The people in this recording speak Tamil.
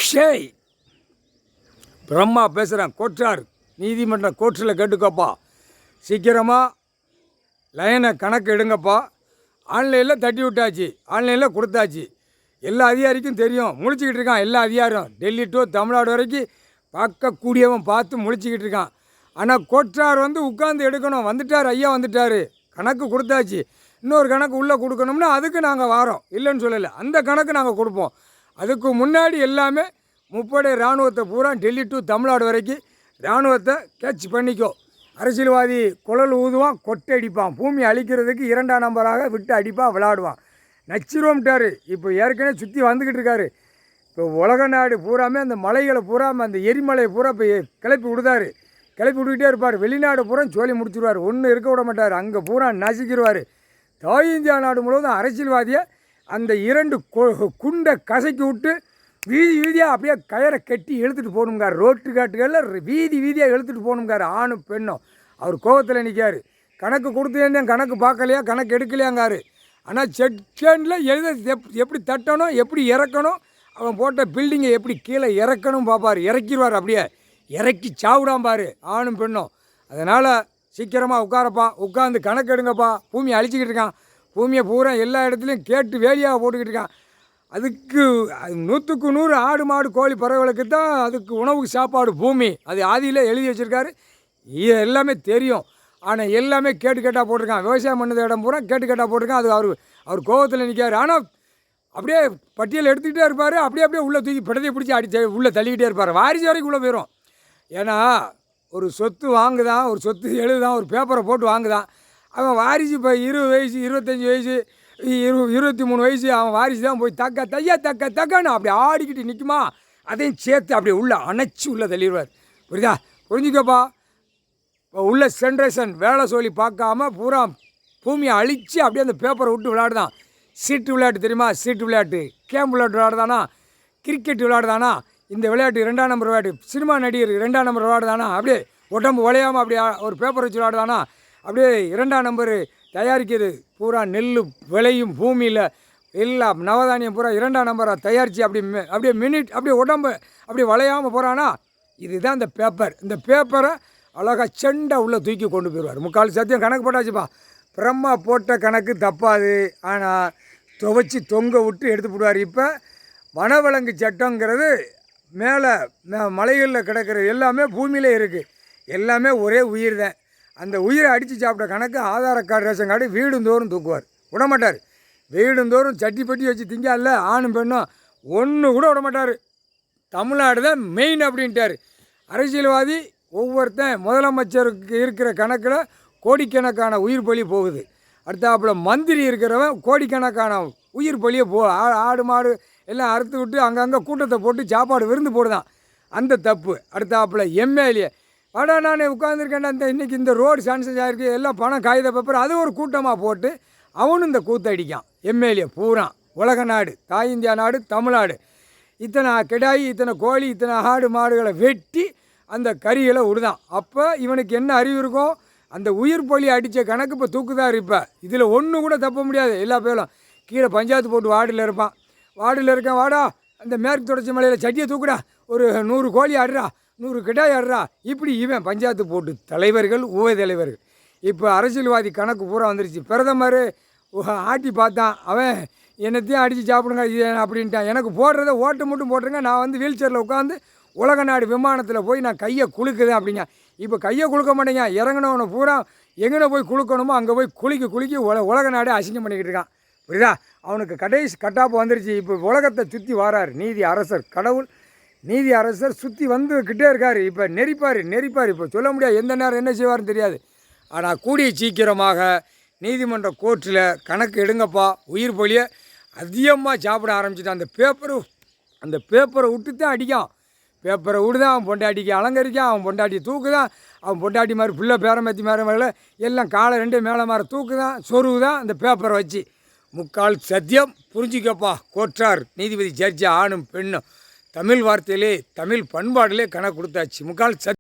ஷேய் பிரம்மா பேசுகிறேன். கோற்றார் நீதிமன்ற கோர்ட்டில் கேட்டுக்கோப்பா. சீக்கிரமாக லைனை கணக்கு எடுங்கப்பா. ஆன்லைனில் தட்டி விட்டாச்சு, ஆன்லைனில் கொடுத்தாச்சு. எல்லா அதிகாரிக்கும் தெரியும், முழிச்சிக்கிட்டு இருக்கான். எல்லா அதிகாரம் டெல்லி டு தமிழ்நாடு வரைக்கும் பார்க்கக்கூடியவன் பார்த்து முழிச்சிக்கிட்டு இருக்கான். ஆனால் கோற்றார் உட்காந்து எடுக்கணும். வந்துட்டார், ஐயா வந்துட்டார், கணக்கு கொடுத்தாச்சு. இன்னொரு கணக்கு உள்ளே கொடுக்கணும்னா அதுக்கு நாங்கள் வாரோம், இல்லைன்னு சொல்லலை. அந்த கணக்கு நாங்கள் கொடுப்போம். அதுக்கு முன்னாடி எல்லாமே முப்படை இராணுவத்தை பூரா டெல்லி டு தமிழ்நாடு வரைக்கும் இராணுவத்தை கேட்ச் பண்ணிக்கோ. அரசியல்வாதி குழல் ஊதுவான், கொட்டை அடிப்பான். பூமி அழிக்கிறதுக்கு 2ஆம் நம்பராக விட்டு அடிப்பான், விளையாடுவான். நச்சிருவோம்ட்டார். இப்போ ஏற்கனவே சுற்றி வந்துக்கிட்டு இருக்காரு. இப்போ உலக நாடு பூராமே அந்த மலைகளை பூராமல் அந்த எரிமலையை பூரா இப்போ கிளப்பி விடுதாரு. கிளப்பி விட்டுக்கிட்டே இருப்பார். வெளிநாடு பூரா சோழி முடிச்சிடுவார், ஒன்றும் இருக்க விட மாட்டார். அங்கே பூரா நசிக்கிடுவார். தாய் இந்தியா நாடு முழுவதும் அரசியல்வாதியை அந்த 2 குண்டை கசக்கி விட்டு வீதி வீதியாக அப்படியே கயரை கட்டி இழுத்துட்டு போகணுங்கார். ரோட்டு காட்டுகளில் வீதி வீதியாக இழுத்துட்டு போகணுங்கார். ஆணும் பெண்ணும். அவர் கோவத்தில் நிற்கார். கணக்கு கொடுத்தேன், கணக்கு பார்க்கலையா, கணக்கு எடுக்கலையாங்காரு. ஆனால் செகண்டில் எப்படி தட்டணும், எப்படி இறக்கணும், அவன் போட்ட பில்டிங்கை எப்படி கீழே இறக்கணும் பார்ப்பார். இறக்கிடுவார். அப்படியே இறக்கி சாவிடாம பாரு, ஆணும் பெண்ணும். அதனால் சீக்கிரமாக உட்காரப்பா, உட்காந்து கணக்கு எடுங்கப்பா. பூமியை அழிச்சிக்கிட்டு இருக்கான். பூமியை பூரா எல்லா இடத்துலையும் கேட்டு வேலியாக போட்டுக்கிட்டு இருக்கான். அதுக்கு 100க்கு 100 ஆடு மாடு கோழி பறவைகளுக்கு தான் அதுக்கு உணவுக்கு சாப்பாடு பூமி. அது ஆதியில் எழுதி வச்சுருக்காரு. எல்லாமே தெரியும். ஆனால் எல்லாமே கேட்டு கேட்டால் போட்டிருக்கான். விவசாயம் பண்ணது இடம் பூரா கேட்டு கேட்டால் போட்டிருக்கான். அது அவர் கோபத்தில் நிற்கார். ஆனால் அப்படியே பட்டியல் எடுத்துக்கிட்டே இருப்பார். அப்படியே உள்ளே தூக்கி பிடத்தை பிடிச்சி உள்ளே தள்ளிக்கிட்டே இருப்பார். வாரிசு வரைக்கும் உள்ளே போயிடும். ஏன்னா ஒரு சொத்து வாங்குதான், ஒரு சொத்து எழுதுதான், ஒரு பேப்பரை போட்டு வாங்குதான். அவன் வாரிசு இப்போ 20 வயசு, 25 வயசு, 23 வயசு அவன் வாரிசு தான் போய் தக்கான்னு அப்படி ஆடிக்கிட்டு நிற்குமா. அதையும் சேர்த்து அப்படியே உள்ளே அணைச்சி உள்ளே தள்ளிடுவார். புரியுதா? புரிஞ்சுக்கப்பா. இப்போ உள்ள ஜென்ரேஷன் வேலை சொல்லி பார்க்காம பூரா பூமியை அழித்து அப்படியே அந்த பேப்பரை விட்டு விளையாடுதான். சீட்டு விளையாட்டு தெரியுமா? சீட்டு விளையாட்டு. கேம் விளையாட்டு விளையாடுதானா? கிரிக்கெட் விளையாடுதானா? இந்த விளையாட்டு 2ஆம் நம்பர் விளையாட்டு. சினிமா நடிகர் 2ஆம் நம்பர் விளையாடுதானா? அப்படியே உடம்பு உழையாமல் அப்படியே ஒரு பேப்பர் வச்சு விளையாடுதானா? அப்படியே 2ஆம் நம்பரு தயாரிக்கிறது பூரா நெல் விளையும் பூமியில் எல்லாம் நவதானியம் பூரா 2ஆம் நம்பரை தயாரித்து அப்படியே மினிட் அப்படியே உடம்பு அப்படியே வளையாமல் போகிறானா? இதுதான் இந்த பேப்பர். இந்த பேப்பரை அழகாக செண்டை உள்ளே தூக்கி கொண்டு போயிடுவார். 3/4 சத்தியம் கணக்கு போட்டாச்சுப்பா. பிரம்மா போட்ட கணக்கு தப்பாது. ஆனால் துவைச்சி தொங்க விட்டு எடுத்து போடுவார். இப்போ வனவிலங்கு சட்டங்கிறது மேலே மலைகளில் கிடக்கிற எல்லாமே பூமியிலே இருக்குது. எல்லாமே ஒரே உயிர் தான். அந்த உயிரை அடித்து சாப்பிட்ட கணக்கு ஆதார கார்டு, ரேஷன் கார்டு வீடுந்தோறும் தூக்குவார். விடமாட்டார். வீடுந்தோறும் சட்டி பட்டி வச்சு திங்கால ஆணும் பெண்ணும் ஒன்று கூட விடமாட்டார். தமிழ்நாடு தான் மெயின் அப்படின்ட்டார். அரசியல்வாதி ஒவ்வொருத்தன் முதலமைச்சருக்கு இருக்கிற கணக்கில் கோடிக்கணக்கான உயிர் பலி போகுது. அடுத்தாப்புல மந்திரி இருக்கிறவன் கோடிக்கணக்கான உயிர் பலியை ஆடு மாடு எல்லாம் அறுத்து விட்டு அங்கங்கே கூட்டத்தை போட்டு சாப்பாடு விருந்து போடுதான். அந்த தப்பு. அடுத்தாப்புல எம்எல்ஏ வாடா நான் உட்காந்துருக்கேன்டா, இன்றைக்கி இந்த ரோடு சான்சஸ் ஆகிருக்கு, எல்லாம் பணம் காகித பேப்பர், அது ஒரு கூட்டமாக போட்டு அவனும் இந்த கூத்தடிக்கான். எம்எல்ஏ பூரா உலக நாடு, தாய் இந்தியா நாடு, தமிழ்நாடு. இத்தனை கிடாயி, இத்தனை கோழி, இத்தனை ஆடு மாடுகளை வெட்டி அந்த கறிகளை விடுதான். அப்போ இவனுக்கு என்ன அறிவு இருக்கும்? அந்த உயிர் பலி அடித்த கணக்கு இப்போ தூக்குதார். இப்போ இதில் ஒன்று கூட தப்ப முடியாது. எல்லா பேரும் கீழே பஞ்சாயத்து போட்டு வார்டில் இருப்பான். வார்டில் இருக்கேன், வாடா அந்த மேற்கு தொடர்ச்சி மலையில் சட்டியை தூக்குடா, ஒரு 100 கோழி ஆடுறா, 100 கிடாய் ஆடுறா. இப்படி இவன் பஞ்சாயத்து போட்டு தலைவர்கள், உப தலைவர்கள். இப்போ அரசியல்வாதி கணக்கு பூரா வந்துருச்சு. பிரதமர் ஆட்டி பார்த்தான். அவன் என்னத்தையும் அடித்து சாப்பிடுங்க அப்படின்ட்டான். எனக்கு போடுறத ஓட்டு மட்டும் போட்டுருங்க, நான் வீல் சேரில் உட்காந்து உலக நாடு விமானத்தில் போய் நான் கையை குலுக்குதேன் அப்படிங்க. இப்போ கையை குலுக்க மாட்டேங்க, இறங்கினவனை பூரா எங்கே போய் குலுக்கணுமோ அங்கே போய் குலுக்கி உலக நாடே அசிங்கம் பண்ணிக்கிட்டு இருக்கான். புரியுதா? அவனுக்கு கடைசி கட்டாப்பு வந்துருச்சு. இப்போ உலகத்தை சுற்றி வரார் நீதி அரசர். கடவுள் நீதி அரசர் சுற்றி வந்துக்கிட்டே இருக்கார். இப்போ நெரிப்பார். இப்போ சொல்ல முடியாது எந்த நேரம் என்ன செய்வார்னு தெரியாது. ஆனால் கூடிய சீக்கிரமாக நீதிமன்ற கோர்ட்டில் கணக்கு எடுங்கப்பா. உயிர் பலியை அதிகமாக சாப்பிட ஆரம்பிச்சிட்டான். அந்த பேப்பரை விட்டு தான் அடிக்கான். பேப்பரை விடுதான் அவன் பொண்டாட்டிக்கு அலங்கரிக்கான். அவன் பொண்டாட்டி தூக்குதான். அவன் பொண்டாட்டி மாதிரி பிள்ளை பேரமேத்தி மேலே எல்லாம் காலை 2 மேலே மாதிரி தூக்குதான், சொருவுதான் அந்த பேப்பரை வச்சு. 3/4 சத்தியம். புரிஞ்சிக்கப்பா. கோற்றார் நீதிபதி ஜட்ஜி ஆணும் பெண்ணும் தமிழ் வார்த்தையிலே தமிழ் பண்பாடிலே கணக்கு கொடுத்தாச்சு. 3/4 சத்தியம்.